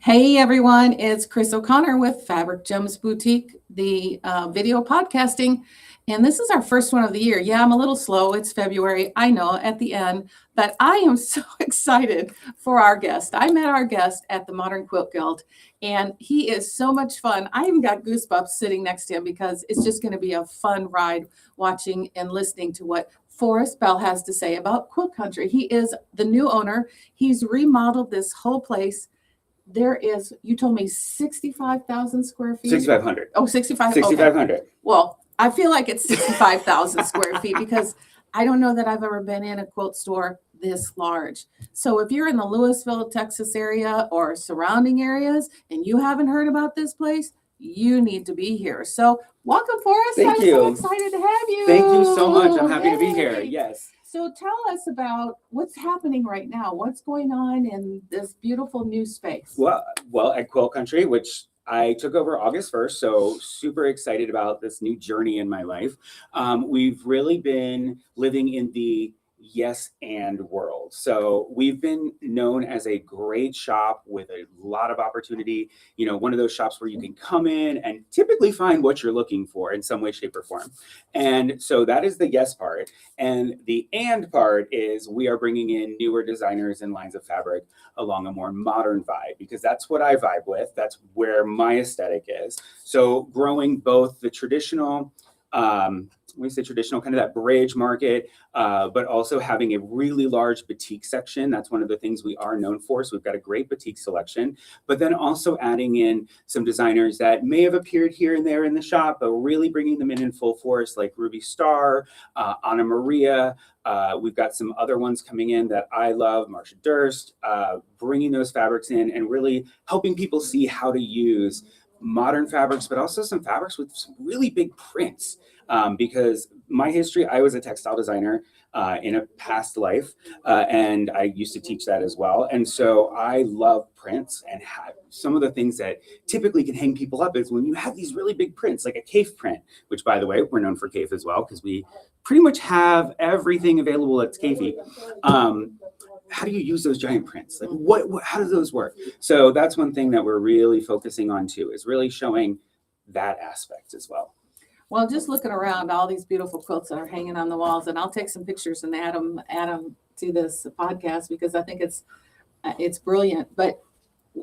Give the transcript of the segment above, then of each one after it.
Hey everyone, it's Chris O'Connor with Fabric Gems Boutique, the video podcasting. And this is our first one of the year. Yeah, I'm a little slow. It's February, I know, at the end, but I am so excited for our guest. I met our guest at the Modern Quilt Guild, and he is so much fun. I even got goosebumps sitting next to him because it's just going to be a fun ride watching and listening to what Forrest Bell has to say about Quilt Country. He is the new owner. He's remodeled this whole place. There is, you told me 65,000 square feet? 6,500. Oh, 65. 6,500. Okay. Well, I feel like it's 65,000 square feet because I don't know that I've ever been in a quilt store this large. So if you're in the Lewisville, Texas area or surrounding areas and you haven't heard about this place, you need to be here. So welcome, Forrest. Thank I'm you. so excited to have you. Thank you so much. I'm happy to be here. Yay. Yes. So tell us about what's happening right now. What's going on in this beautiful new space? Well, at Quilt Country, which I took over August 1st, so super excited about this new journey in my life. We've really been living in the yes and world. So we've been known as a great shop with a lot of opportunity, one of those shops where you can come in and typically find what you're looking for in some way, shape, or form. And so that is the yes part. And the and part is we are bringing in newer designers and lines of fabric along a more modern vibe, because that's what I vibe with. That's where my aesthetic is. So growing both the traditional, when we say traditional, kind of that bridge market, but also having a really large batik section. That's one of the things we are known for. So we've got a great batik selection, but then also adding in some designers that may have appeared here and there in the shop, but really bringing them in full force, like Ruby Star, Anna Maria. We've got some other ones coming in that I love, Marcia Durst, bringing those fabrics in and really helping people see how to use modern fabrics, but also some fabrics with some really big prints. Because my history, I was a textile designer in a past life, and I used to teach that as well. And so I love prints, and some of the things that typically can hang people up is when you have these really big prints, like a Kaffe print, which, by the way, we're known for Kaffe as well, because we pretty much have everything available at Kaffe. How do you use those giant prints? Like how do those work? So that's one thing that we're really focusing on too, is really showing that aspect as well. Well, just looking around, all these beautiful quilts that are hanging on the walls, and I'll take some pictures and add them to this podcast because I think it's brilliant. But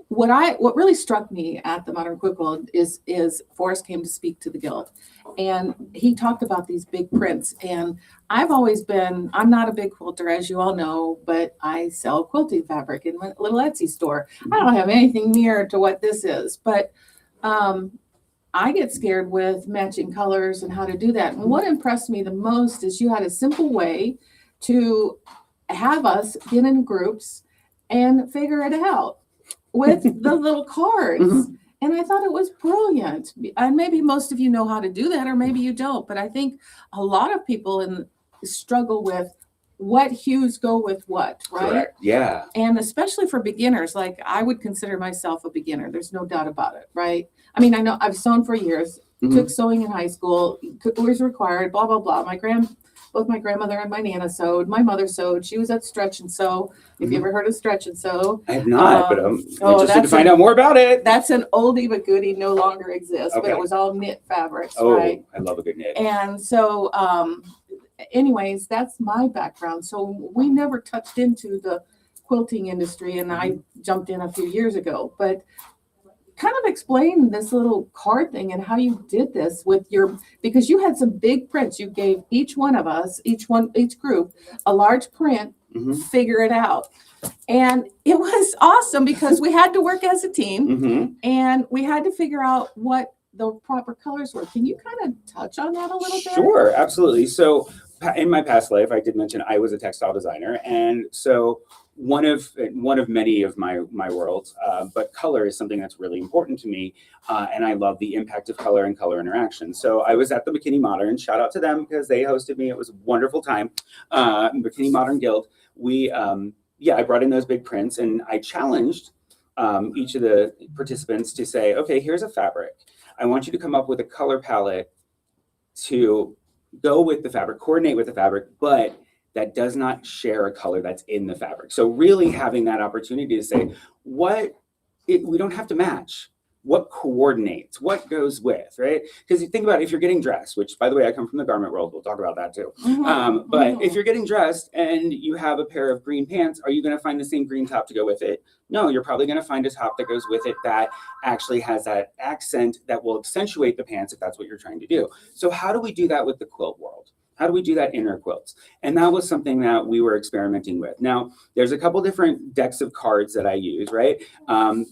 what really struck me at the Modern Quilt Guild is Forrest came to speak to the guild, and he talked about these big prints. And I'm not a big quilter, as you all know, but I sell quilting fabric in my little Etsy store. I don't have anything near to what this is, but I get scared with matching colors and how to do that. And what impressed me the most is you had a simple way to have us get in groups and figure it out with the little cards. Mm-hmm. And I thought it was brilliant. And maybe most of you know how to do that, or maybe you don't. But I think a lot of people struggle with what hues go with what, right? Correct. Yeah. And especially for beginners, like I would consider myself a beginner. There's no doubt about it, right? I mean, I know I've sewn for years, took sewing in high school, was required, blah, blah, blah. Both my grandmother and my Nana sewed. My mother sewed. She was at Stretch and Sew. If you ever heard of Stretch and Sew. I have not, but I'm interested to find out more about it. That's an oldie but goodie, no longer exists, but it was all knit fabrics, right? I love a good knit. And so, anyways, that's my background. So we never touched into the quilting industry, and I jumped in a few years ago. But kind of explain this little card thing and how you did this because you had some big prints. You gave each one of us, each group, a large print, figure it out. And it was awesome because we had to work as a team and we had to figure out what the proper colors were. Can you kind of touch on that a little bit? Sure, absolutely. So in my past life, I did mention I was a textile designer. And so one of many of my worlds, but color is something that's really important to me. And I love the impact of color and color interaction. So I was at the Bikini Modern, shout out to them because they hosted me. It was a wonderful time. Bikini Modern Guild. I brought in those big prints and I challenged each of the participants to say, okay, here's a fabric. I want you to come up with a color palette to go with the fabric, coordinate with the fabric, but that does not share a color that's in the fabric. So really having that opportunity to say, what we don't have to match. What coordinates, what goes with, right? Because you think about it, if you're getting dressed, which by the way, I come from the garment world, we'll talk about that too. But if you're getting dressed and you have a pair of green pants, are you going to find the same green top to go with it? No, you're probably going to find a top that goes with it that actually has that accent that will accentuate the pants if that's what you're trying to do. So how do we do that with the quilt world? How do we do that in our quilts? And that was something that we were experimenting with. Now, there's a couple different decks of cards that I use, right?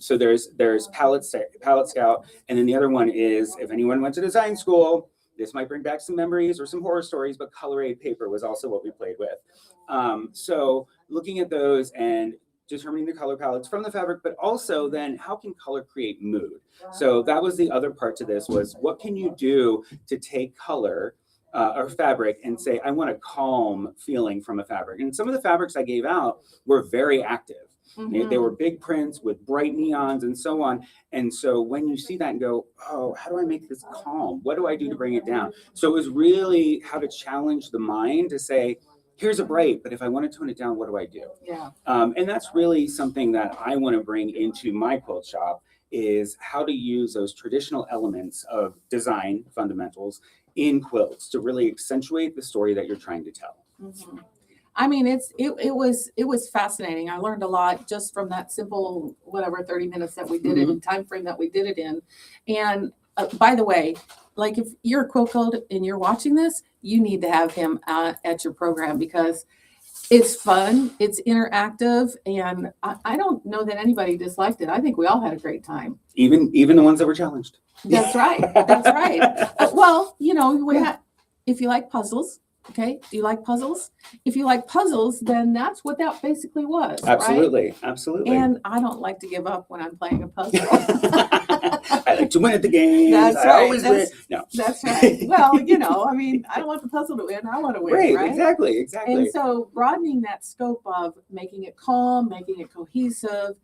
So there's Palette Scout, and then the other one is, if anyone went to design school, this might bring back some memories or some horror stories, but Color Aid paper was also what we played with. So looking at those and determining the color palettes from the fabric, but also then how can color create mood? So that was the other part to this, was what can you do to take color or fabric and say, I want a calm feeling from a fabric. And some of the fabrics I gave out were very active. They were big prints with bright neons and so on. And so when you see that and go, oh, how do I make this calm? What do I do to bring it down? So it was really how to challenge the mind to say, here's a bright, but if I want to tone it down, what do I do? Yeah. And that's really something that I want to bring into my quilt shop, is how to use those traditional elements of design fundamentals in quilts to really accentuate the story that you're trying to tell. I mean, it was fascinating. I learned a lot just from that simple, whatever, 30 minutes that we did it in, time frame that we did it in. And by the way, like if you're a quilt code and you're watching this, you need to have him at your program, because it's fun, it's interactive, and I don't know that anybody disliked it. I think we all had a great time. Even the ones that were challenged. That's right. That's right. Well, you know, if you like puzzles, okay, do you like puzzles? If you like puzzles, then that's what that basically was. Absolutely. Right? Absolutely. And I don't like to give up when I'm playing a puzzle. I like to win at the game. That's right. I always win. No. That's right. Well, you know, I mean, I don't want the puzzle to win. I want to win. Right? Exactly. And so broadening that scope of making it calm, making it cohesive,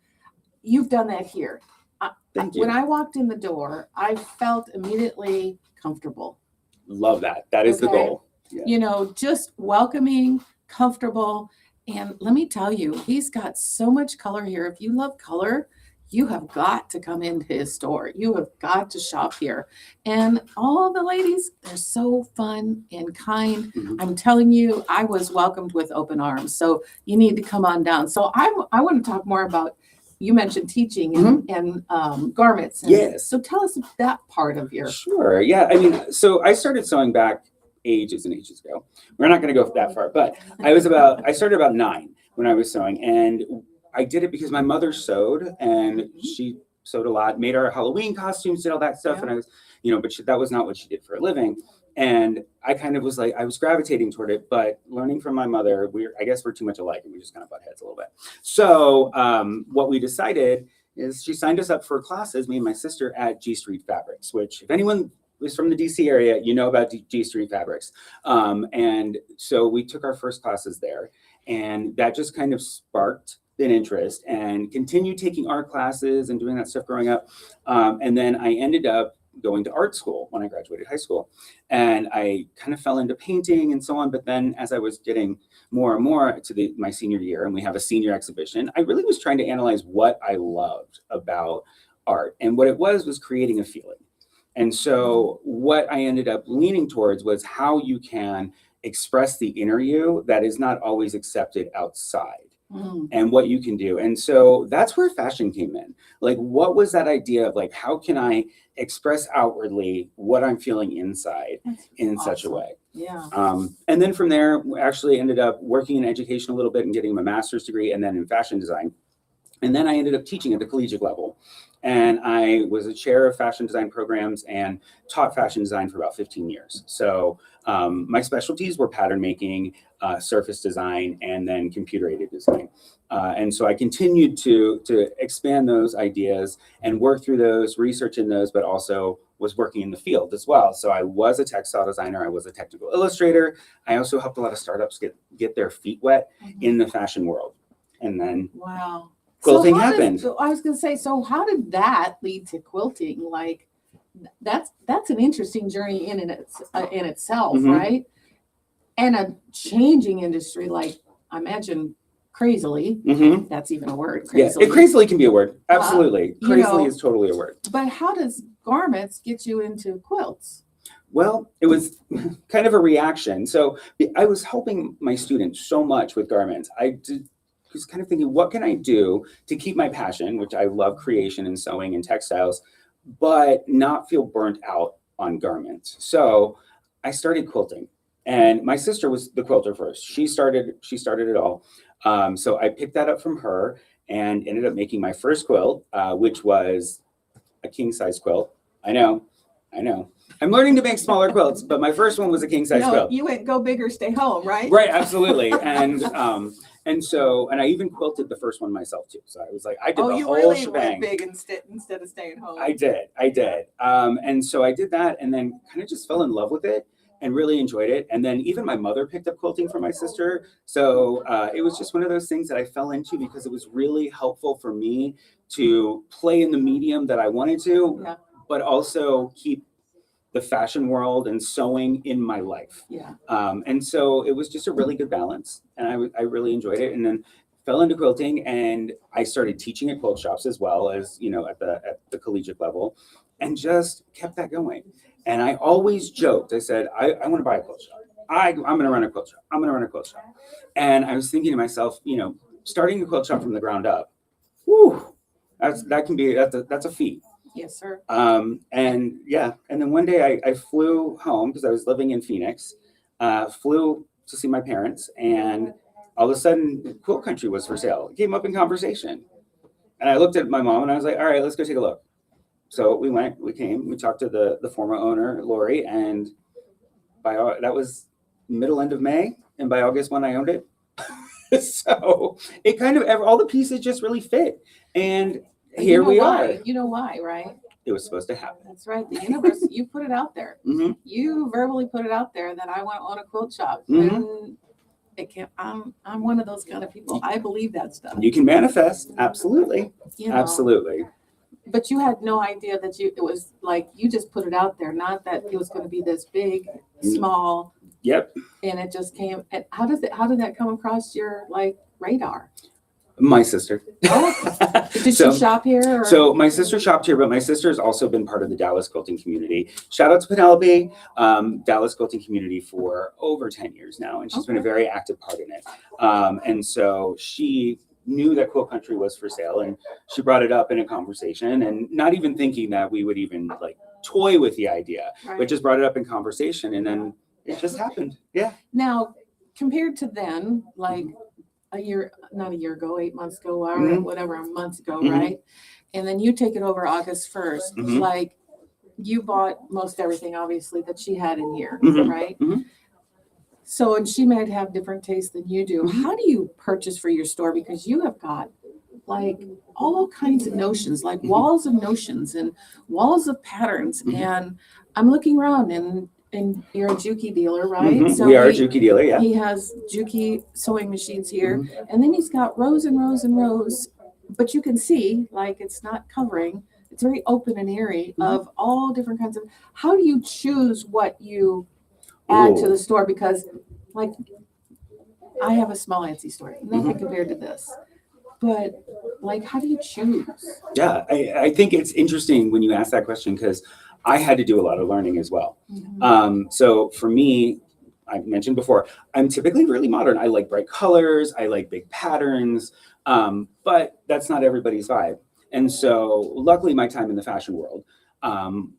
you've done that here. Thank you. When I walked in the door, I felt immediately comfortable. Love that. That is the goal. Yeah. You know, just welcoming, comfortable. And let me tell you, he's got so much color here. If you love color, you have got to come into his store. You have got to shop here. And all the ladies, they're so fun and kind. I'm telling you, I was welcomed with open arms. So you need to come on down. So I want to talk more about, you mentioned teaching and garments. And yes. So tell us that part of your. Sure. Yeah. I mean, so I started sewing back ages and ages ago. We're not going to go that far, but I started about 9 when I was sewing, and I did it because my mother sewed, and she sewed a lot, made our Halloween costumes, did all that stuff. And I was, but that was not what she did for a living. And I kind of was like, I was gravitating toward it, but learning from my mother, I guess we're too much alike, and we just kind of butt heads a little bit. So what we decided is she signed us up for classes, me and my sister, at G Street Fabrics, which if anyone was from the DC area, you know about G Street Fabrics. And so we took our first classes there, and that just kind of sparked an interest, and continued taking art classes and doing that stuff growing up. And then I ended up going to art school when I graduated high school, and I kind of fell into painting and so on. But then as I was getting more and more to my senior year, and we have a senior exhibition, I really was trying to analyze what I loved about art, and what it was creating a feeling. And so what I ended up leaning towards was how you can express the inner you that is not always accepted outside. And what you can do. And so that's where fashion came in. Like, what was that idea of like, how can I express outwardly what I'm feeling inside in such a way? Yeah. And then from there, we actually ended up working in education a little bit and getting my master's degree, and then in fashion design. And then I ended up teaching at the collegiate level. And I was a chair of fashion design programs and taught fashion design for about 15 years. So my specialties were pattern making, surface design, and then computer aided design. And so I continued to expand those ideas and work through those, research in those, but also was working in the field as well. So I was a textile designer. I was a technical illustrator. I also helped a lot of startups get their feet wet in the fashion world. And then wow. Quilting happened. I was going to say, so how did that lead to quilting? Like, that's an interesting journey in itself, right? And a changing industry, like I imagine crazily. Mm-hmm. That's even a word, Yeah, crazily. crazily can be a word. Absolutely. You Crazily know, is totally a word. But how does garments get you into quilts? Well, it was kind of a reaction. So I was helping my students so much with garments. Was kind of thinking, what can I do to keep my passion, which I love creation and sewing and textiles, but not feel burnt out on garments. So I started quilting. And my sister was the quilter first. She started it all. So I picked that up from her and ended up making my first quilt, which was a king size quilt. I know. I'm learning to make smaller quilts, but my first one was a king size quilt. You went go big or stay home, right? Right, absolutely. And so I even quilted the first one myself too. So I was like, I did the you whole really shebang. went big instead of staying home. I did. And so I did that and then kind of just fell in love with it and really enjoyed it. And then even my mother picked up quilting for my sister. So it was just one of those things that I fell into because it was really helpful for me to play in the medium that I wanted to, but also keep the fashion world and sewing in my life. And so it was just a really good balance, and I really enjoyed it. And then fell into quilting, and I started teaching at quilt shops as well as, at the collegiate level, and just kept that going. And I always joked, I said, I want to buy a quilt shop. I'm going to run a quilt shop. And I was thinking to myself, starting a quilt shop from the ground up, whew, that's a feat. Yes, sir. And then one day I flew home because I was living in Phoenix, flew to see my parents, and all of a sudden Quilt Country was for sale. It came up in conversation. And I looked at my mom and I was like, all right, let's go take a look. So we talked to the former owner, Lori, and that was end of May. And by August 1, I owned it. So it kind of, all the pieces just really fit. And here we are. You know why, right? It was supposed to happen. That's right. The universe, you put it out there. Mm-hmm. You verbally put it out there that I want to own a quilt shop. Mm-hmm. And it can't, I'm one of those kind of people. I believe that stuff. You can manifest. Absolutely. Absolutely. But you had no idea that it was like, you just put it out there, not that it was going to be this big, small. Yep. And it just came. And how did that come across your radar? My sister. Did she shop here? Or? So my sister shopped here, but my sister has also been part of the Dallas quilting community. Shout out to Penelope, Dallas quilting community for over 10 years now, and she's been a very active part in it. And so she knew that Quilt Country was for sale, and she brought it up in a conversation, and not even thinking that we would even toy with the idea, but just brought it up in conversation, and then it just happened. Yeah. Now, compared to then, not a year ago, 8 months ago, whatever months ago, right? And then you take it over August 1st. You bought most everything, obviously, that she had in here, right? So, and she might have different tastes than you do. How do you purchase for your store? Because you have got all kinds of notions, walls of notions and walls of patterns. And I'm looking around and you're a Juki dealer, right? So we are a Juki dealer, yeah. He has Juki sewing machines here. And then he's got rows and rows and rows, but you can see it's not covering. It's very open and airy of all different kinds of, how do you choose what you add to the store? Because I have a small Etsy store, nothing compared to this. But how do you choose? Yeah, I think it's interesting when you ask that question, because I had to do a lot of learning as well. So for me, I mentioned before, I'm typically really modern. I like bright colors. I like big patterns, but that's not everybody's vibe. And so luckily my time in the fashion world,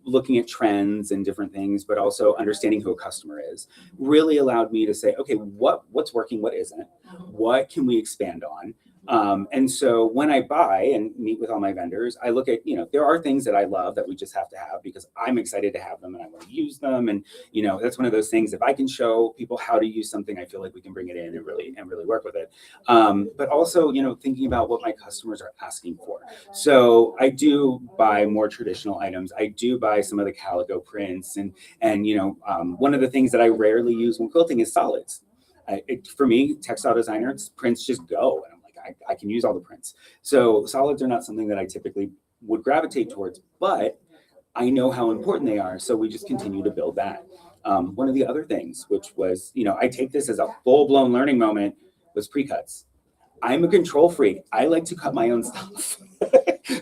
looking at trends and different things, but also understanding who a customer is, really allowed me to say, okay, what's working, what isn't, what can we expand on? And so when I buy and meet with all my vendors, I look at, there are things that I love that we just have to have because I'm excited to have them and I want to use them. And, that's one of those things. If I can show people how to use something, I feel like we can bring it in and really work with it. But also, thinking about what my customers are asking for. So I do buy more traditional items. I do buy some of the calico prints and one of the things that I rarely use when quilting is solids. For me, textile designer, prints just go. And I can use all the prints. So solids are not something that I typically would gravitate towards, but I know how important they are. So we just continue to build that. One of the other things, which was, I take this as a full-blown learning moment, was pre-cuts. I'm a control freak. I like to cut my own stuff.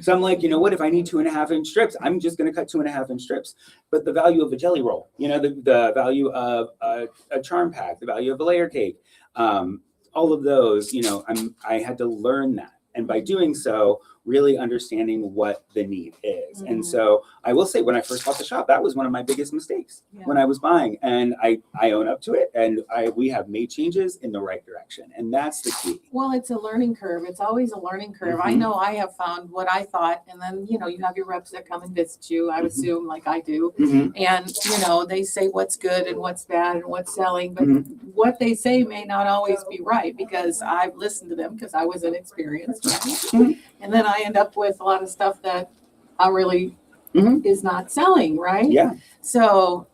So I'm like, you know what? If I need 2.5-inch strips, I'm just going to cut 2.5-inch strips. But the value of a jelly roll, you know, the value of a charm pack, the value of a layer cake, all of those, you know, I had to learn that. And by doing so, really understanding what the need is. And so I will say, when I first bought the shop, that was one of my biggest mistakes when I was buying. And I own up to it. And we have made changes in the right direction. And that's the key. Well, it's a learning curve. It's always a learning curve. I know I have found what I thought. And then, you know, you have your reps that come and visit you, I assume, like I do. And, you know, they say what's good and what's bad and what's selling. But what they say may not always be right, because I've listened to them because I was inexperienced. Right? And then I end up with a lot of stuff that I really is not selling, right? Yeah. So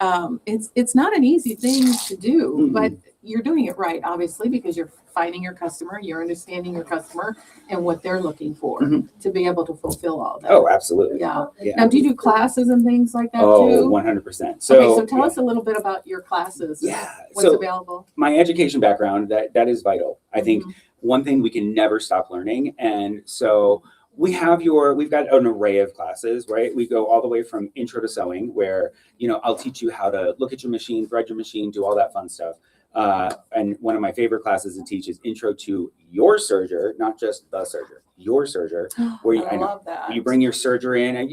it's not an easy thing to do, but you're doing it right, obviously, because you're finding your customer, you're understanding your customer and what they're looking for to be able to fulfill all that. Oh, absolutely. Yeah. Now, do you do classes and things like that too? 100%. So tell us a little bit about your classes. Yeah. What's available? My education background, that is vital. I think one thing we can never stop learning. And so we've got an array of classes, right? We go all the way from intro to sewing, where, you know, I'll teach you how to look at your machine, thread your machine, do all that fun stuff. And one of my favorite classes to teach is intro to your serger, not just the serger, your serger, where I love that. You bring your serger in, and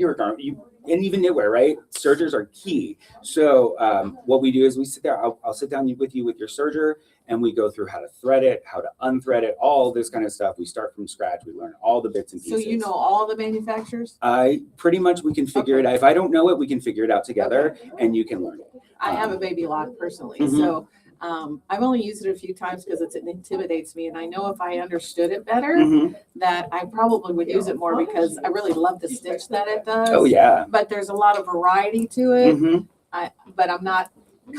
and even knitwear, right? Sergers are key. So what we do is we sit there, I'll sit down with you with your serger, and we go through how to thread it, how to unthread it, all this kind of stuff. We start from scratch. We learn all the bits and pieces. So you know all the manufacturers? Pretty much we can figure it out. If I don't know it, we can figure it out together, and you can learn it. I have a baby lock personally, so I've only used it a few times because it intimidates me, and I know if I understood it better, that I probably would use it more, because I really love the stitch that it does. Oh yeah. But there's a lot of variety to it. But I'm not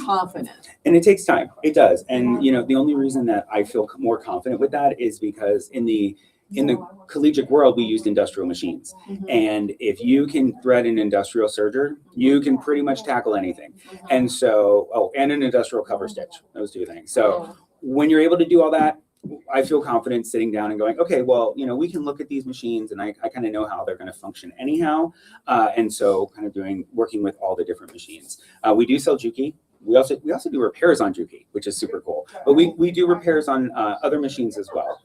confident. And it takes time. It does. And you know, the only reason that I feel more confident with that is because in the collegiate world, we used industrial machines. And if you can thread an industrial serger, you can pretty much tackle anything. And so, and an industrial cover stitch, those two things. So when you're able to do all that, I feel confident sitting down and going, okay, well, you know, we can look at these machines, and I kind of know how they're going to function anyhow. And so kind of working with all the different machines. We do sell Juki. We also do repairs on Juki, which is super cool. But we do repairs on other machines as well.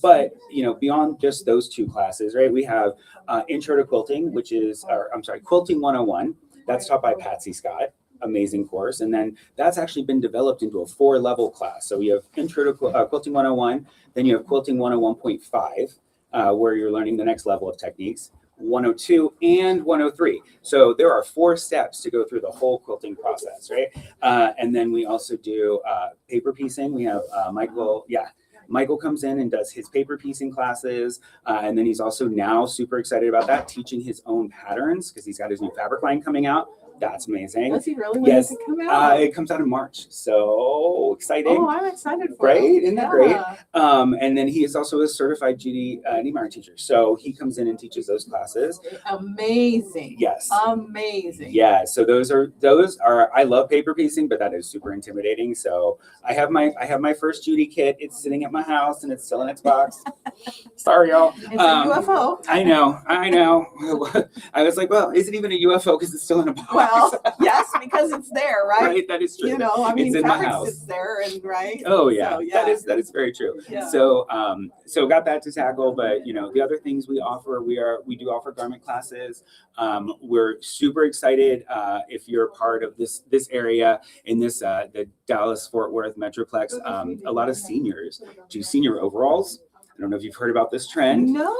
But you know, beyond just those two classes, right? We have Intro to Quilting, Quilting 101. That's taught by Patsy Scott. Amazing course. And then that's actually been developed into a 4-level class. So we have Intro to Quilting 101. Then you have Quilting 101.5, where you're learning the next level of techniques. 102 and 103. So there are 4 steps to go through the whole quilting process, right? And then we also do paper piecing. We have Michael comes in and does his paper piecing classes. And then he's also now super excited about that, teaching his own patterns, because he's got his new fabric line coming out. That's amazing. Does he really? When does it come out? It comes out in March. So exciting. Oh, I'm excited for it. It. Isn't that great? And then he is also a certified Judy Niemeyer teacher. So he comes in and teaches those classes. Amazing. Yes. Amazing. Yeah. So those are I love paper piecing, but that is super intimidating. So I have my first Judy kit. It's sitting at my house and it's still in its box. Sorry, y'all. It's a UFO. I know. I was like, well, is it even a UFO because it's still in a box? Well, yes, because it's there, right? Right, that is true. You know, I mean, it's in my house. It's there, and right. Oh yeah, so, yeah. that is very true. Yeah. So got that to tackle, but you know, the other things we offer, we do offer garment classes. We're super excited if you're part of this area in this the Dallas-Fort Worth Metroplex. A lot of seniors do senior overalls. I don't know if you've heard about this trend. No,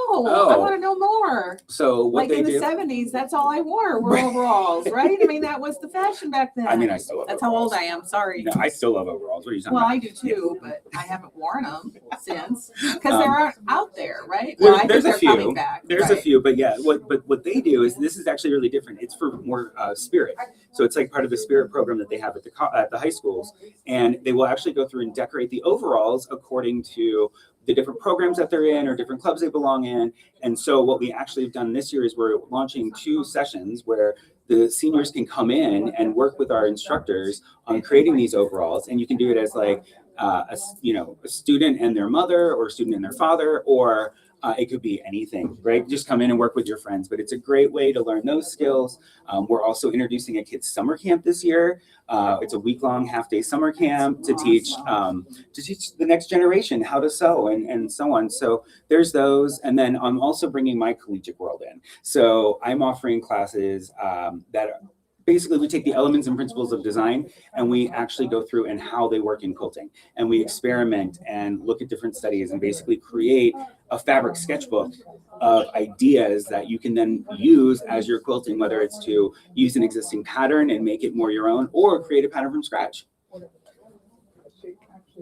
I want to know more. So what they do, in the 70s, that's all I wore were overalls, right? I mean, that was the fashion back then. I mean, I still love That's overalls. how old I am. Sorry. No, I still love overalls. What are you talking Well, about? I do too, but I haven't worn them since because they aren't out there, right? There's a few. Coming back, There's a few, but yeah, what they do is this is actually really different. It's for more spirit. So it's like part of the spirit program that they have at the high schools, and they will actually go through and decorate the overalls according to the different programs that they're in or different clubs they belong in. And so what we actually have done this year is we're launching 2 sessions where the seniors can come in and work with our instructors on creating these overalls. And you can do it as like a student and their mother, or a student and their father, or it could be anything, right? Just come in and work with your friends, but it's a great way to learn those skills. We're also introducing a kids summer camp this year. It's a week-long half-day summer camp to teach the next generation how to sew and so on. So there's those, and then I'm also bringing my collegiate world in. So I'm offering classes that basically we take the elements and principles of design and we actually go through and how they work in quilting, and we experiment and look at different studies and basically create a fabric sketchbook of ideas that you can then use as you're quilting, whether it's to use an existing pattern and make it more your own, or create a pattern from scratch.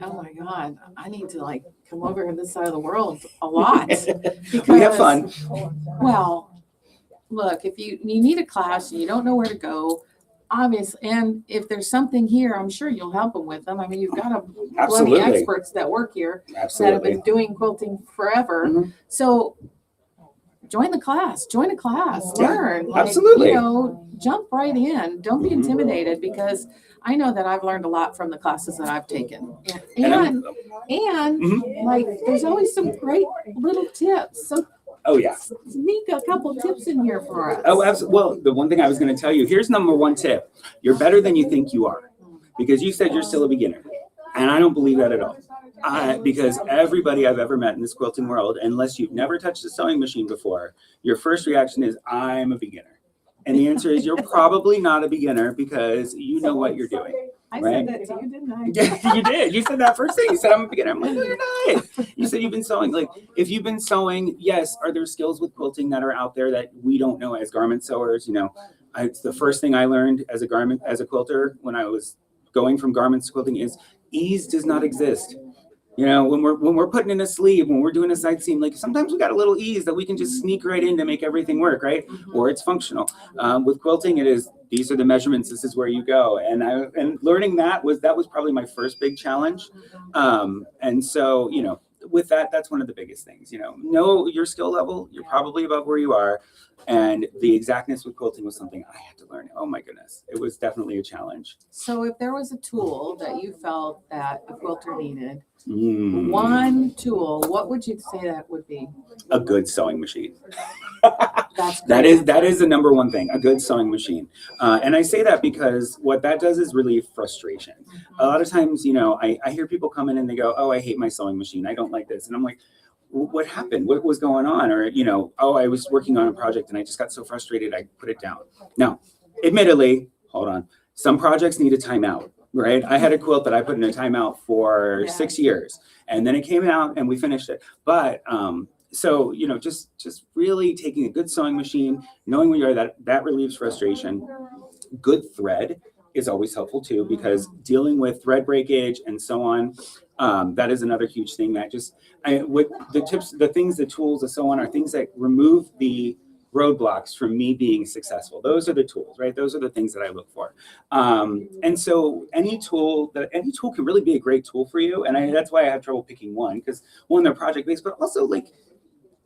Oh my God, I need to like come over to this side of the world a lot. Because, we have fun. Well, look, if you need a class and you don't know where to go, obviously, and if there's something here, I'm sure you'll help them with them. I mean, you've got plenty of experts that work here that have been doing quilting forever. Mm-hmm. So join the class, learn. Yeah, absolutely. Jump right in. Don't be intimidated, because I know that I've learned a lot from the classes that I've taken. And like, there's always some great little tips. So oh yeah, sneak a couple tips in here for us. Oh, absolutely. Well, the one thing I was going to tell you, here's number one tip. You're better than you think you are, because you said you're still a beginner. And I don't believe that at all. Because everybody I've ever met in this quilting world, unless you've never touched a sewing machine before, your first reaction is, I'm a beginner. And the answer is, you're probably not a beginner, because you know what you're doing. I right? said that to you, didn't I? Yeah, you did. You said that first thing. You said, I'm a beginner. I'm like, no, you're not. You said you've been sewing. Like, if you've been sewing, yes, are there skills with quilting that are out there that we don't know as garment sewers? It's the first thing I learned as a quilter when I was going from garments to quilting is ease does not exist. When we're putting in a sleeve, when we're doing a side seam, like sometimes we got a little ease that we can just sneak right in to make everything work, right? Mm-hmm. Or it's functional. With quilting, it is, these are the measurements, this is where you go. And learning that was probably my first big challenge. And so, with that, that's one of the biggest things, know your skill level. You're probably above where you are. And the exactness with quilting was something I had to learn. Oh my goodness. It was definitely a challenge. So if there was a tool that you felt that a quilter needed, one tool, what would you say that would be? A good sewing machine. That is the number one thing, a good sewing machine. And I say that because what that does is relieve frustration. Mm-hmm. A lot of times, I hear people come in and they go, oh, I hate my sewing machine. I don't like this. And I'm like, what happened? What was going on? Or, oh, I was working on a project and I just got so frustrated, I put it down. Now, admittedly, hold on, some projects need a timeout, right? I had a quilt that I put in a timeout for 6 years, and then it came out and we finished it. But, so, just really taking a good sewing machine, knowing where you are, that relieves frustration. Good thread is always helpful too, because dealing with thread breakage and so on, that is another huge thing that with the tips, the things, the tools, and so on are things that remove the roadblocks from me being successful. Those are the tools, right? Those are the things that I look for. And so any tool can really be a great tool for you. And that's why I have trouble picking one, because one, they're project-based, but also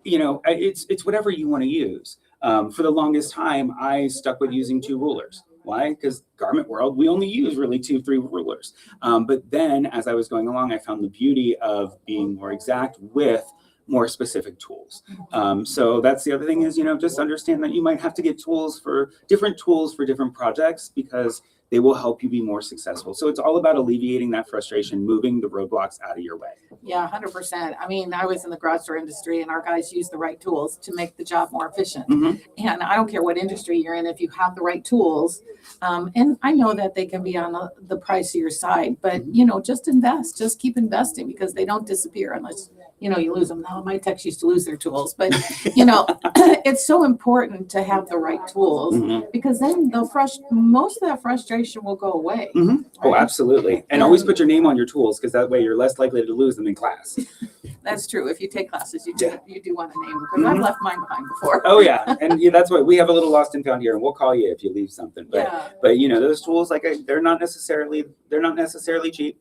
it's whatever you want to use. For the longest time, I stuck with using 2 rulers. Why? Because garment world, we only use really 2-3 rulers. But then as I was going along, I found the beauty of being more exact with more specific tools. So that's the other thing is, just understand that you might have to get different tools for different projects, because they will help you be more successful. So it's all about alleviating that frustration, moving the roadblocks out of your way. Yeah, 100%. I mean, I was in the garage door industry, and our guys use the right tools to make the job more efficient. Mm-hmm. And I don't care what industry you're in, if you have the right tools. And I know that they can be on the pricier side, but, just invest, just keep investing, because they don't disappear unless, you lose them. Now, my techs used to lose their tools, but, it's so important to have the right tools, mm-hmm. because then most of that frustration will go away. Mm-hmm. Right? Oh, absolutely. And always put your name on your tools, because that way you're less likely to lose them in class. That's true. If you take classes, you do want a name, because I've left mine behind before. Oh yeah. And that's why we have a little lost and found here, and we'll call you if you leave something. But those tools, they're not necessarily cheap.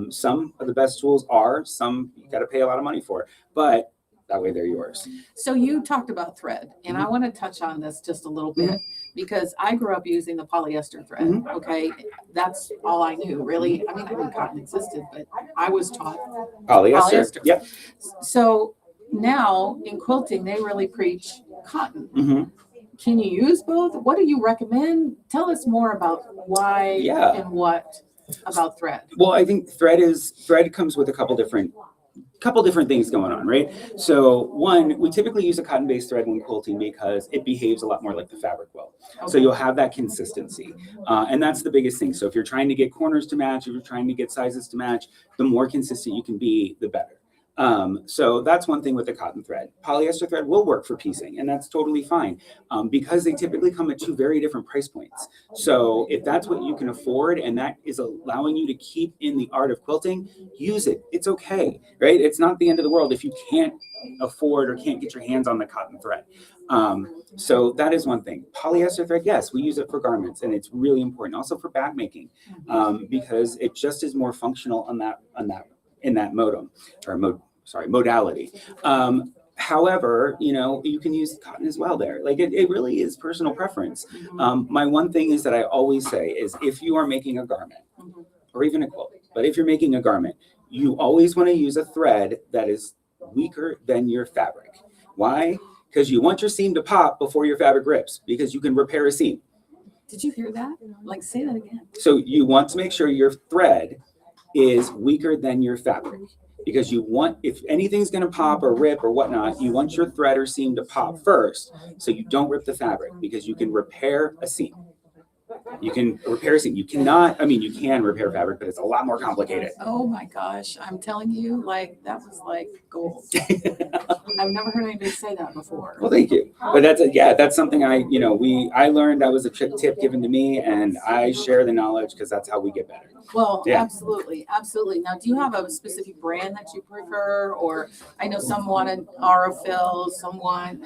Some of the best tools some you got to pay a lot of money for, but that way they're yours. So you talked about thread, and I want to touch on this just a little bit, because I grew up using the polyester thread. Mhm. Okay. That's all I knew, really. I mean, I knew cotton existed, but I was taught Polyester. polyester. Yep. So now in quilting, they really preach cotton. hmm Can you use both? What do you recommend? Tell us more about why Yeah. and what about thread. Well, I think thread comes with a couple different things going on, right? So one, we typically use a cotton-based thread when quilting because it behaves a lot more like the fabric will. So you'll have that consistency. And that's the biggest thing. So if you're trying to get corners to match, if you're trying to get sizes to match, the more consistent you can be, the better. So that's one thing with the cotton thread. Polyester thread will work for piecing, and that's totally fine because they typically come at two very different price points. So if that's what you can afford and that is allowing you to keep in the art of quilting, use it. It's okay, right? It's not the end of the world if you can't afford or can't get your hands on the cotton thread. So that is one thing. Polyester thread, yes, we use it for garments, and it's really important. Also for bag making, because it just is more functional in that modality. However, you can use cotton as well there. Like it really is personal preference. My one thing is that I always say is if you are making a garment or even a quilt, but if you're making a garment, you always want to use a thread that is weaker than your fabric. Why? Because you want your seam to pop before your fabric rips, because you can repair a seam. Did you hear that? Like, say that again. So you want to make sure your thread is weaker than your fabric, because you want, if anything's going to pop or rip or whatnot, you want your thread or seam to pop first so you don't rip the fabric, because you can repair a seam. You can repair a seam. You cannot, you can repair fabric, but it's a lot more complicated. Oh my gosh. I'm telling you, like, that was like gold. I've never heard anybody say that before. Well, thank you. But that's something I learned. That was a tip given to me, and I share the knowledge because that's how we get better. Well, Yeah. absolutely. Absolutely. Now, do you have a specific brand that you prefer? Or I know some want an Aurifil, some want,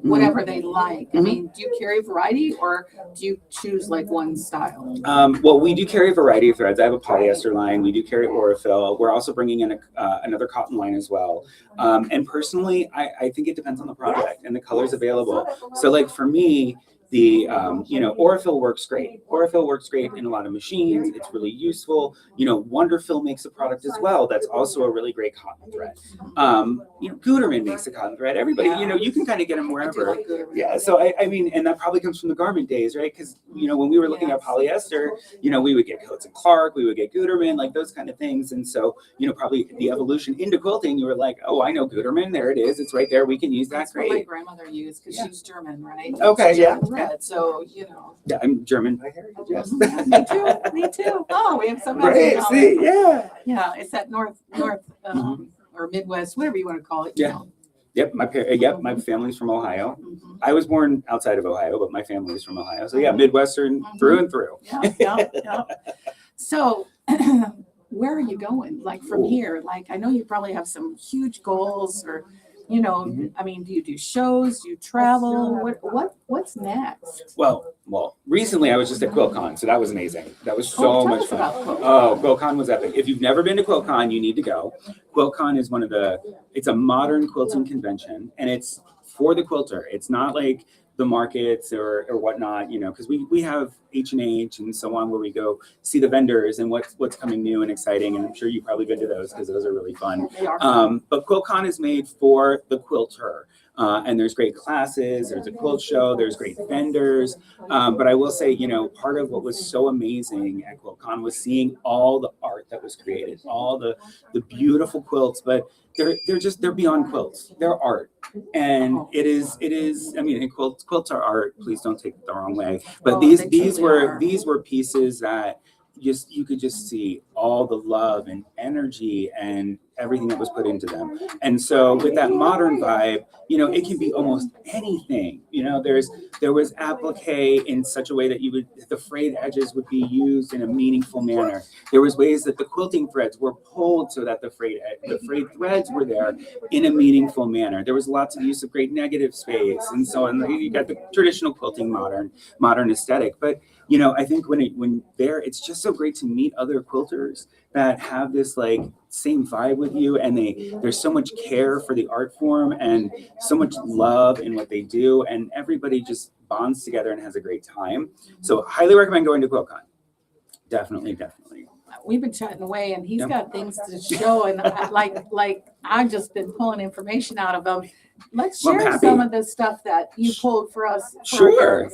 whatever they like. I mean, do you carry a variety, or do you choose like one style? Well, we do carry a variety of threads. I have a polyester line. We do carry Aurifil. We're also bringing in another cotton line as well. And personally, I think it depends on the project and the colors available. So like for me, the Aurifil works great. Aurifil works great in a lot of machines. It's really useful. Wonderfil makes a product as well that's also a really great cotton thread. Gutermann makes a cotton thread. Everybody, you can kind of get them wherever. Yeah. So I mean, and that probably comes from the garment days, right? Because when we were looking at polyester, we would get Coates and Clark, we would get Gutermann, like those kind of things. And so probably the evolution into quilting, you were like, oh, I know Gutermann. There it is. It's right there. We can use that. That's Great. what my grandmother used because she's German, right? Okay. She's German thread, so Yeah, I'm German by heritage. Yes. Me too. Me too. Oh, we have some. Great. See, yeah. Yeah, it's that north or Midwest, whatever you want to call it. Yeah. Yep. My family's from Ohio. I was born outside of Ohio, but my family is from Ohio. So yeah, Midwestern through and through. Yeah. So where are you going? Like from here? Like I know you probably have some huge goals, or I mean, do you do shows? Do you travel? What's next? Well, recently I was just at QuiltCon, so that was amazing. That was so much fun. Oh, QuiltCon was epic. If you've never been to QuiltCon, you need to go. QuiltCon is it's a modern quilting convention, and it's for the quilter. It's not like the markets or whatnot, because we have H&H and so on, where we go see the vendors and what's coming new and exciting. And I'm sure you've probably been to those because those are really fun. They are fun. But QuiltCon is made for the quilter. And there's great classes, there's a quilt show, there's great vendors. But I will say, part of what was so amazing at QuiltCon was seeing all the art that was created, all the beautiful quilts, but they're beyond quilts. They're art. And it is, and quilts are art, please don't take it the wrong way. But these were pieces that you could just see all the love and energy and everything that was put into them. And so with that modern vibe, it can be almost anything. There was applique in such a way that the frayed edges would be used in a meaningful manner. There was ways that the quilting threads were pulled so that the frayed threads were there in a meaningful manner. There was lots of use of great negative space and so on. You got the traditional quilting modern aesthetic, but I think when it's just so great to meet other quilters quilters that have this like same vibe with you, and there's so much care for the art form and so much love in what they do, and everybody just bonds together and has a great time. So highly recommend going to QuiltCon. Definitely. We've been chatting away, and he's got things to show, and like I've just been pulling information out of him. Let's share some of the stuff that you pulled for us,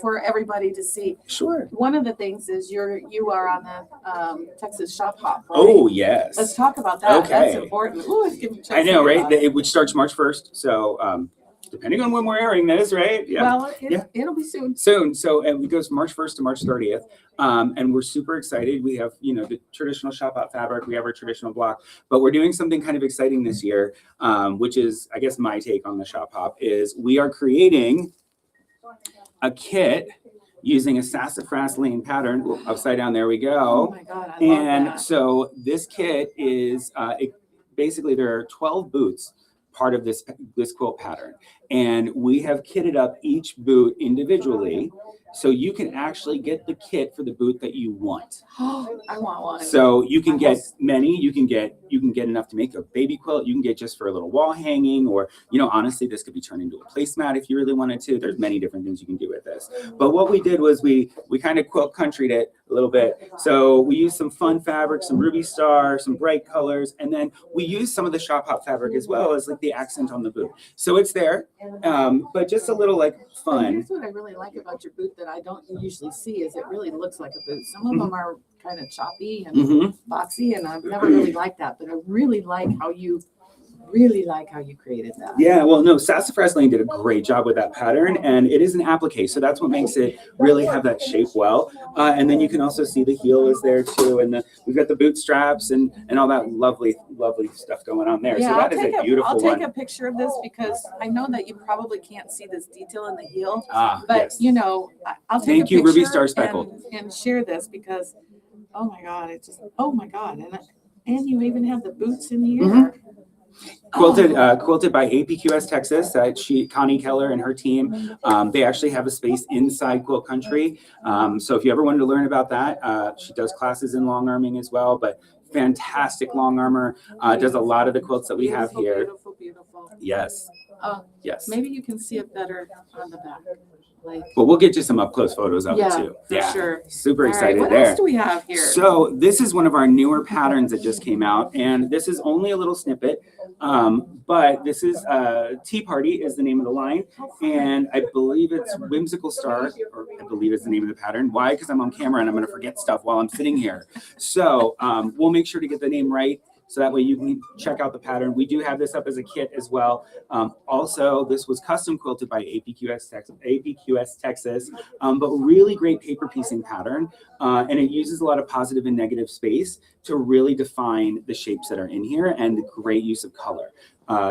for everybody to see. Sure. One of the things is you are on the Texas Shop Hop. Right? Oh yes. Let's talk about that. Okay. That's important. Ooh, it's giving me I know, right? Which starts March 1st. So depending on when we're airing this, right? Yeah. Well, it'll be soon. So it goes from March 1st to March 30th. And we're super excited. We have, the traditional shop out fabric. We have our traditional block, but we're doing something kind of exciting this year, which is, I guess, my take on the shop hop is we are creating a kit using a sassafras lane pattern. Upside down, there we go. Oh my God, I love that. So this kit is, basically there are 12 boots part of this quilt pattern. And we have kitted up each boot individually. So you can actually get the kit for the boot that you want. I want one. So you can get many. You can get enough to make a baby quilt. You can get just for a little wall hanging, or honestly, this could be turned into a placemat if you really wanted to. There's many different things you can do with this. But what we did was we kind of quilt countryed it a little bit. So we used some fun fabric, some ruby star, some bright colors, and then we used some of the shop hop fabric as well as like the accent on the boot. So it's there, but just a little like fun. Here's what I really like about your boot that I don't usually see is it really looks like a boot. Some of them are kind of choppy and boxy, and I've never really liked that, but I really like how you created that. Yeah, well, no, Sassafras Lane did a great job with that pattern, and it is an applique, so that's what makes it really have that shape well. And then you can also see the heel is there too, and we've got the boot straps and all that lovely stuff going on there. Yeah, so that is a beautiful one. I'll take a picture of this because I know that you probably can't see this detail in the heel, but yes. I'll take Thank a you, picture Ruby Star Speckled, and share this because, oh my God, and you even have the boots in here. Quilted by APQS Texas. Connie Keller and her team, they actually have a space inside Quilt Country. So if you ever wanted to learn about that, she does classes in long arming as well, but fantastic long armor, does a lot of the quilts that we have here. Beautiful. Yes. Yes. Maybe you can see it better on the back. Well, we'll get you some up close photos of it too. For sure. Super excited what there. What else do we have here? So this is one of our newer patterns that just came out, and this is only a little snippet, but this is Tea Party is the name of the line, and I believe it's Whimsical Star, or I believe it's the name of the pattern. Why? Because I'm on camera and I'm going to forget stuff while I'm sitting here. So we'll make sure to get the name right, so that way you can check out the pattern. We do have this up as a kit as well. Also, this was custom quilted by APQS Texas, but really great paper piecing pattern. And it uses a lot of positive and negative space to really define the shapes that are in here, and the great use of color.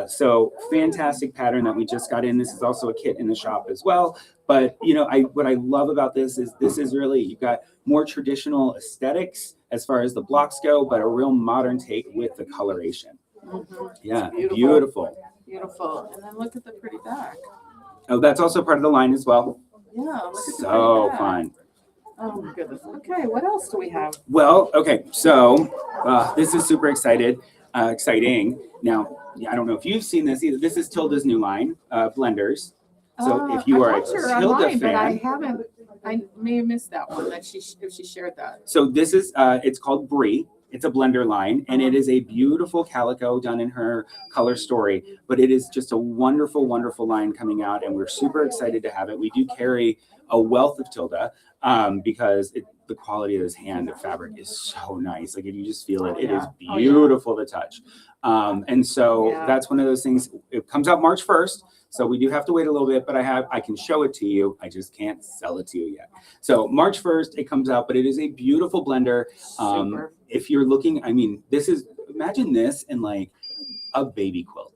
So fantastic pattern that we just got in. This is also a kit in the shop as well. But what I love about this is really, you've got more traditional aesthetics as far as the blocks go, but a real modern take with the coloration. Yeah, beautiful. And then look at the pretty back. Oh, that's also part of the line as well. Yeah, look at so fun. Oh my goodness. Okay, what else do we have? Well, okay, so this is super exciting. Now, I don't know if you've seen this either. This is Tilda's new line, blenders. So if you are a Tilda fan, but I haven't. I may have missed that one if she shared that. So this is it's called Brie. It's a blender line, and it is a beautiful calico done in her color story. But it is just a wonderful, wonderful line coming out, and we're super excited to have it. We do carry a wealth of Tilda because the quality of this hand of fabric is so nice. Like if you just feel it, it is beautiful to touch. And so that's one of those things. It comes out March 1st. So we do have to wait a little bit, but I can show it to you. I just can't sell it to you yet. So March 1st, it comes out, but it is a beautiful blender. If you're looking, imagine this in like a baby quilt,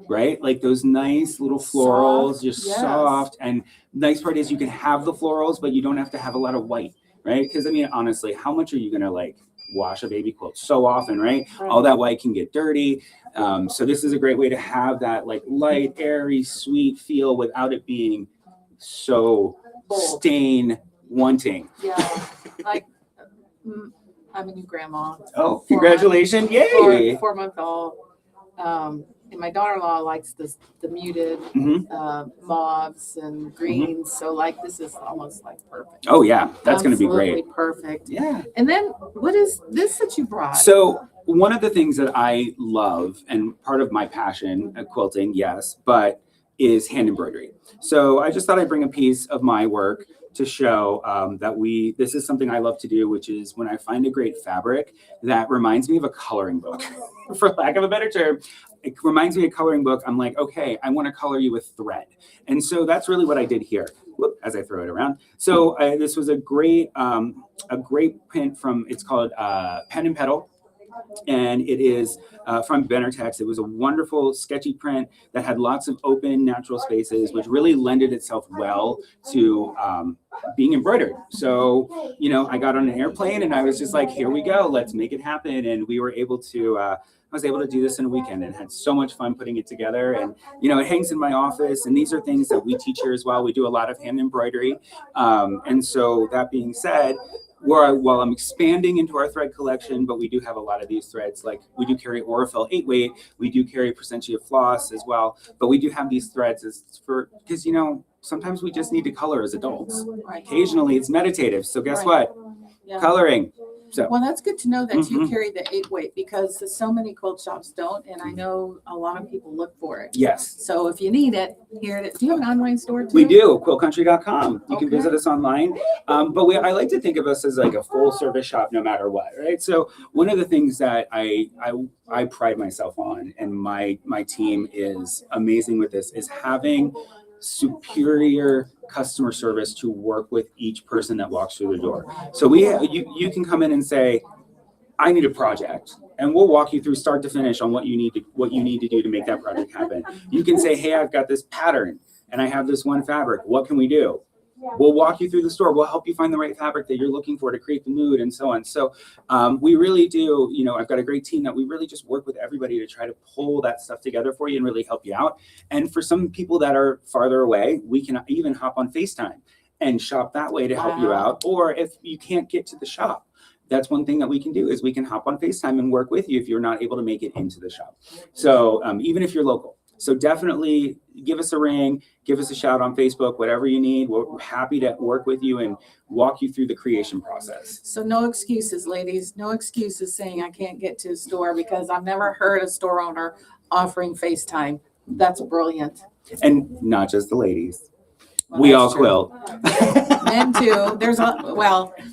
right? Like those nice little florals, soft. And nice part is you can have the florals, but you don't have to have a lot of white, right? Because honestly, how much are you gonna like wash a baby quilt so often, right? All that white can get dirty. So this is a great way to have that like light, airy, sweet feel without it being so stain wanting. Yeah, like I'm a new grandma. Oh, congratulations. Yay. 4-month-old. And my daughter-in-law likes the muted mauves and greens. So like this is almost like perfect. Oh yeah, that's going to be great. Absolutely perfect. Yeah. And then what is this that you brought? So one of the things that I love and part of my passion at quilting, yes, but is hand embroidery. So I just thought I'd bring a piece of my work to show that this is something I love to do, which is when I find a great fabric that reminds me of a coloring book, for lack of a better term. It reminds me of a coloring book. I'm like, okay, I want to color you with thread. And so that's really what I did here. Whoop, as I throw it around. So this was a great print from, it's called Pen and Petal. And it is from Batiks. It was a wonderful sketchy print that had lots of open natural spaces, which really lended itself well to being embroidered. So, you know, I got on an airplane and I was just like, here we go, let's make it happen. And we were able to, I was able to do this in a weekend and had so much fun putting it together. And, you know, it hangs in my office. And these are things that we teach here as well. We do a lot of hand embroidery. And so that being said, while I'm expanding into our thread collection, but we do have a lot of these threads. Like we do carry Orifel 8-weight, we do carry Presentia floss as well, but we do have these threads because, you know, sometimes we just need to color as adults. Right. Occasionally it's meditative. So guess what? Yeah. Coloring. So well, that's good to know that you carry the 8-weight because so many quilt shops don't, and I know a lot of people look for it. yes. So if you need it, here it is. Do you have an online store too? We do, quiltcountry.com. You can Okay. visit us online. But I like to think of us as like a full service shop no matter what, right? So one of the things that I pride myself on, and my team is amazing with this, is having superior customer service to work with each person that walks through the door. So you can come in and say, I need a project, and we'll walk you through start to finish on what you need to do to make that project happen. You can say, hey, I've got this pattern and I have this one fabric. What can we do? We'll walk you through the store. We'll help you find the right fabric that you're looking for to create the mood and so on. So we really do, you know, I've got a great team that we really just work with everybody to try to pull that stuff together for you and really help you out. And for some people that are farther away, we can even hop on FaceTime and shop that way to help you out. Or if you can't get to the shop, that's one thing that we can do is we can hop on FaceTime and work with you if you're not able to make it into the shop. So even if you're local. So definitely give us a ring, give us a shout on Facebook, whatever you need. We're happy to work with you and walk you through the creation process. So no excuses, ladies. No excuses saying I can't get to a store because I've never heard a store owner offering FaceTime. That's brilliant. And not just the ladies. Well, we that's all true. quilt. Men too.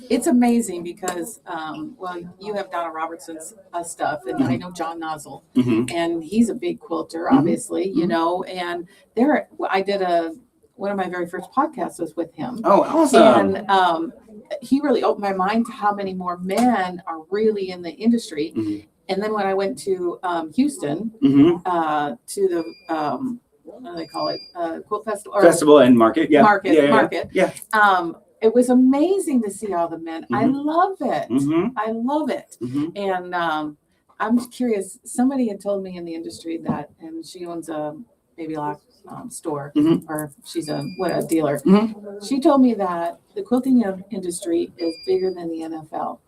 It's amazing because, you have Donna Robertson's stuff, and I know John Nozzle, and he's a big quilter, obviously, you know, and I did one of my very first podcasts was with him. Oh, awesome. And he really opened my mind to how many more men are really in the industry. And then when I went to Houston, to the, what do they call it? Quilt Festival. Festival and market. Yeah. Market. Yeah. It was amazing to see all the men. I love it. I love it. And I'm curious. Somebody had told me in the industry that, and she owns a baby lock store, or she's a dealer. She told me that the quilting industry is bigger than the NFL.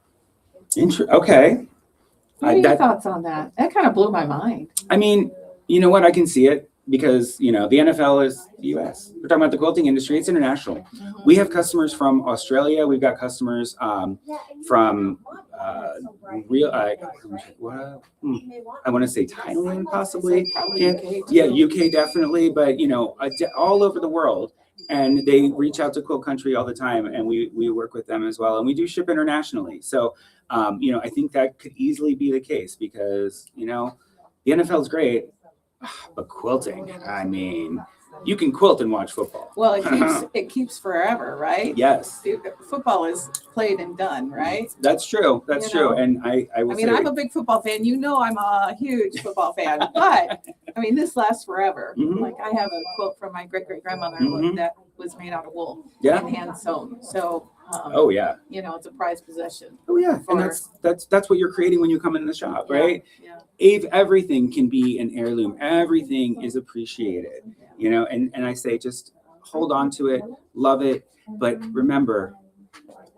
Okay. What are your thoughts on that? That kind of blew my mind. I mean, you know what? I can see it. Because, you know, the NFL is the U.S. We're talking about the quilting industry. It's international. We have customers from Australia. We've got customers from I want to say Thailand, possibly. Yeah, UK definitely. But, you know, all over the world. And they reach out to Quilt Country all the time. And we work with them as well. And we do ship internationally. So, you know, I think that could easily be the case because, you know, the NFL is great. But quilting, I mean, you can quilt and watch football. Well, it keeps forever, right? Yes. Football is played and done, right? That's true. That's true. And I mean, I'm a big football fan. You know, I'm a huge football fan. But I mean, this lasts forever. Like I have a quilt from my great grandmother that was made out of wool and hand sewn. So. You know, it's a prized possession. Oh yeah, and that's what you're creating when you come in the shop, right? Yeah. Everything can be an heirloom. Everything is appreciated, you know. And I say just hold on to it, love it, but remember,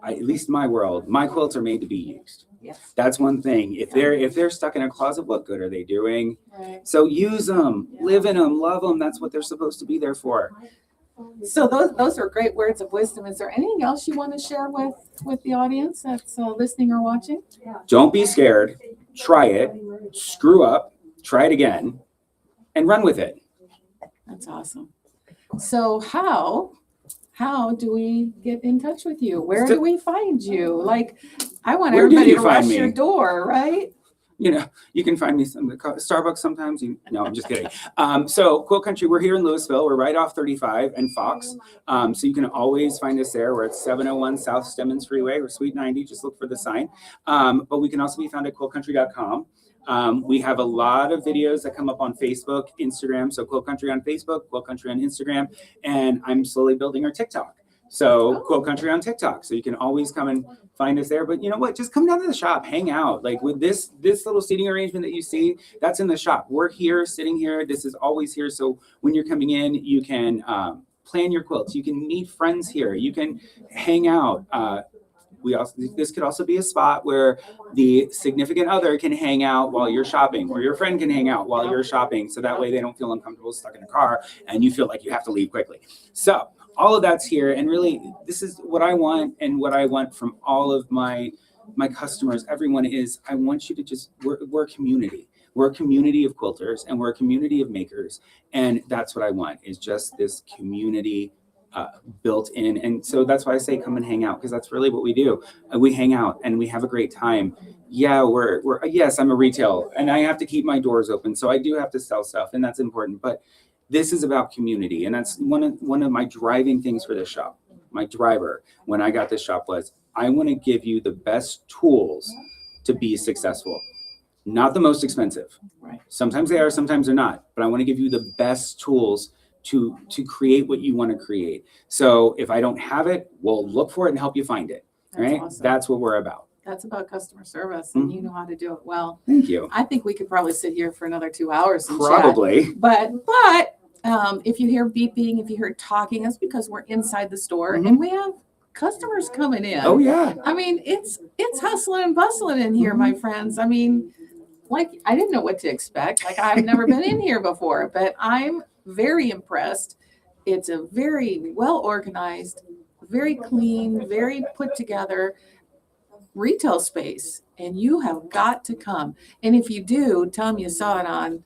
at least my world, my quilts are made to be used. Yes. That's one thing. If they're stuck in a closet, what good are they doing? Right. So use them, Yeah. live in them, love them. That's what they're supposed to be there for. So those are great words of wisdom. Is there anything else you want to share with the audience that's listening or watching? Don't be scared. Try it. Screw up. Try it again, and run with it. That's awesome. So how do we get in touch with you? Where do we find you? Like, I want Where do everybody you to find rush me? your door, right? You know, you can find me some Starbucks sometimes. No, I'm just kidding. So Quilt Country, we're here in Lewisville. We're right off 35 and Fox. So you can always find us there. We're at 701 South Stemmons Freeway. We're Suite 90. Just look for the sign. But we can also be found at quiltcountry.com. We have a lot of videos that come up on Facebook, Instagram. So Quilt Country on Facebook, Quilt Country on Instagram, and I'm slowly building our TikTok. So Quilt Country on TikTok. So you can always come and find us there. But you know what? Just come down to the shop, hang out. Like with this little seating arrangement that you see, that's in the shop. We're here, sitting here. This is always here. So when you're coming in, you can plan your quilts. You can meet friends here. You can hang out. This could also be a spot where the significant other can hang out while you're shopping, or your friend can hang out while you're shopping. So that way they don't feel uncomfortable stuck in a car and you feel like you have to leave quickly. So all of that's here. And really, this is what I want, and what I want from all of my customers, everyone, is I want you to just, we're a community. We're a community of quilters, and we're a community of makers. And that's what I want, is just this community built in. And so that's why I say come and hang out, because that's really what we do. We hang out and we have a great time. Yeah, yes, I'm a retail and I have to keep my doors open. So I do have to sell stuff, and that's important. But this is about community. And that's one of my driving things for this shop. My driver, when I got this shop, was I want to give you the best tools to be successful. Not the most expensive. Right. Sometimes they are, sometimes they're not. But I want to give you the best tools to create what you want to create. So if I don't have it, we'll look for it and help you find it. Right? Awesome. That's what we're about. That's about customer service, and you know how to do it well. Thank you. I think we could probably sit here for another 2 hours and Probably. chat. But if you hear beeping, if you hear talking, that's because we're inside the store and we have customers coming in. Oh yeah. I mean, it's hustling and bustling in here, my friends. I mean, like, I didn't know what to expect. Like, I've never been in here before, but I'm very impressed. It's a very well organized, very clean, very put together retail space, and you have got to come. And if you do, tell them you saw it on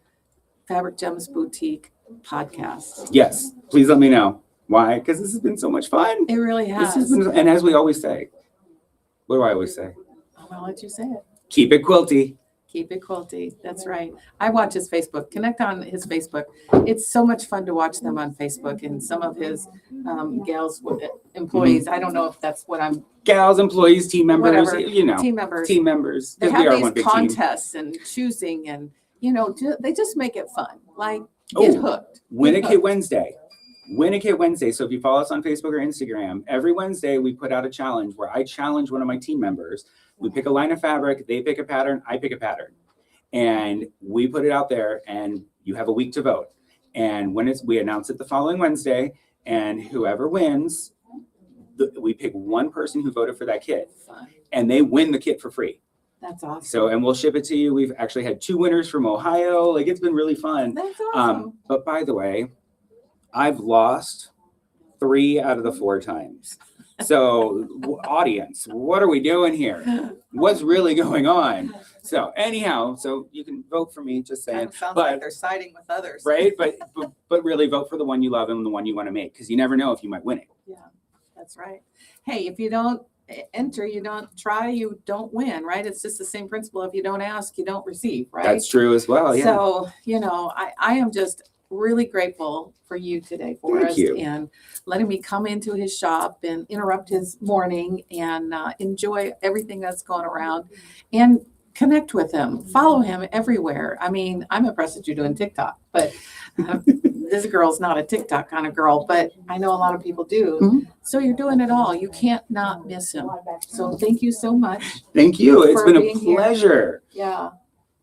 Fabric Gems Boutique podcast. Yes, please let me know. Why? Because this has been so much fun. It really has. And as we always say, what do I always say? I'm gonna let you say it. Keep it quilty. Keep it quilty. That's right. I watch his Facebook. Connect on his Facebook. It's so much fun to watch them on Facebook, and some of his gals, employees. I don't know if that's what I'm. Gals, employees, team members, Whatever. Team members. They We have are these one big team. contests and choosing, and they just make it fun. Like, get hooked. Win a Kit Wednesday. Win a Kit Wednesday. So if you follow us on Facebook or Instagram, every Wednesday we put out a challenge where I challenge one of my team members. We pick a line of fabric, they pick a pattern, I pick a pattern. And we put it out there, and you have a week to vote. And when we announce it the following Wednesday, and whoever wins, we pick one person who voted for that kit, and they win the kit for free. That's awesome. So, and we'll ship it to you. We've actually had 2 winners from Ohio. Like, it's been really fun. That's awesome. But by the way, I've lost 3 out of the 4 times. So audience, what are we doing here? What's really going on? So anyhow, so you can vote for me, just saying. Kind of sounds like they're siding with others. Right? But really vote for the one you love and the one you want to make, because you never know if you might win it. Yeah, that's right. Hey, if you don't enter, you don't try, you don't win, right? It's just the same principle. If you don't ask, you don't receive, right? That's true as well. Yeah. So, I am just really grateful for you today, Forrest, and letting me come into his shop and interrupt his morning and enjoy everything that's going around and connect with him, follow him everywhere. I mean, I'm impressed that you're doing TikTok, but this girl's not a TikTok kind of girl, but I know a lot of people do. Mm-hmm. So you're doing it all. You can't not miss him. So thank you so much. Thank you. It's been a pleasure. Here. Yeah.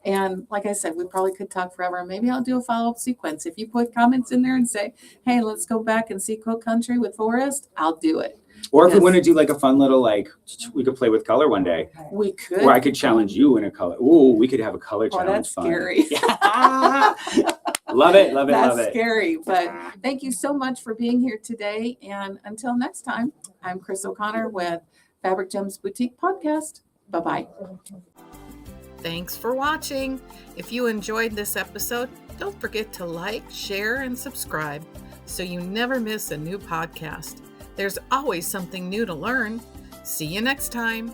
And like I said, we probably could talk forever. Maybe I'll do a follow-up sequence. If you put comments in there and say, hey, let's go back and see Quilt Country with Forrest, I'll do it. Or if we Yes. want to do like a fun little, like, we could play with color one day. We could. Or I could challenge you in a color. Ooh, we could have a color Oh, challenge. that's fun. scary. Love it, love it, That's love it. scary. But thank you so much for being here today. And until next time, I'm Chris O'Connor with Fabric Gems Boutique Podcast. Bye-bye. Thanks for watching. If you enjoyed this episode, don't forget to like, share, and subscribe so you never miss a new podcast. There's always something new to learn. See you next time.